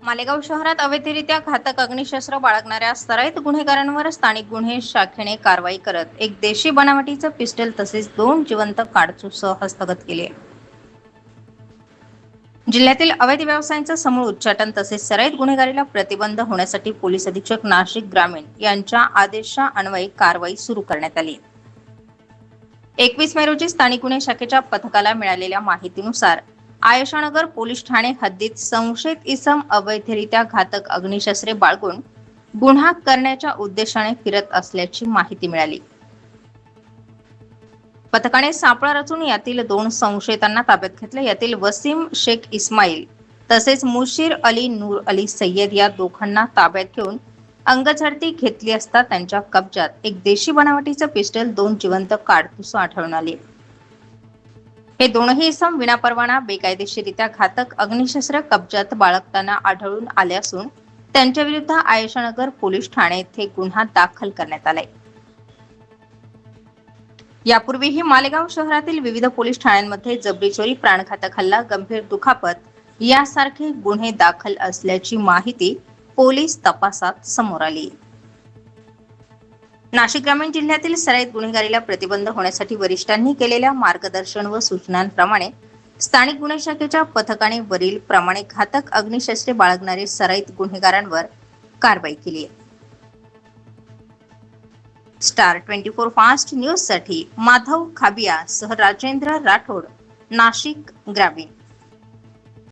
मालेगाव शहरात अवैधरित्या घातक अग्निशस्त्र बाळगणाऱ्या सराईत गुन्हेगारांवर स्थानिक गुन्हे शाखेने कारवाई करत एक देशी बनावटीचं पिस्टल तसेच 2 जिवंत काडतूस हस्तगत केली आहे. जिल्ह्यातील अवैध व्यवसायांचं समूळ उच्चाटन तसेच सराईत गुन्हेगारीला प्रतिबंध होण्यासाठी पोलीस अधीक्षक नाशिक ग्रामीण यांच्या आदेशान्वये कारवाई सुरू करण्यात आली. 21 मे रोजी स्थानिक गुन्हे शाखेच्या पथकाला मिळालेल्या माहितीनुसार आयशानगर पोलीस ठाणे हद्दीत संशयित इसम अवैधरित्या घातक अग्निशस्त्रे बाळगून गुन्हा करण्याच्या उद्देशाने फिरत असल्याची माहिती मिळाली. पथकाने सापळा रचून यातील 2 संशयितांना ताब्यात घेतले. यातील वसीम शेख इस्माईल तसेच मुशीर अली नूर अली सय्यद या दोघांना ताब्यात घेऊन अंगझडती घेतली असता त्यांच्या कब्जात एक देशी बनावटीचं पिस्टल 2 जिवंत काडतूस आढळून आली. हे दोनही इसम विनापरवाना बेकायदेशीरित्या घातक अग्निशस्त्र कब्जात बाळगताना आढळून आले असून त्यांच्या विरुद्ध आयशानगर पोलीस ठाणे येथे गुन्हा दाखल करण्यात आलाय. यापूर्वीही मालेगाव शहरातील विविध पोलीस ठाण्यांमध्ये जबरी चोरी, प्राणघातक हल्ला, गंभीर दुखापत यासारखे गुन्हे दाखल असल्याची माहिती पोलीस तपासात समोर आली. नाशिक ग्रामीण जिल्ह्यातील सराईत गुन्हेगारीला प्रतिबंध होण्यासाठी वरिष्ठांनी केलेल्या मार्गदर्शन व सूचनांप्रमाणे स्थानिक गुन्हे शाखेच्या पथकाने वरील प्रमाणे घातक अग्निशस्त्रे बाळगणारे सराईत गुन्हेगारांवर कारवाई केली आहे. स्टार 24 फास्ट न्यूज साठी माधव खाबिया सह राजेंद्र राठोड, नाशिक ग्रामीण.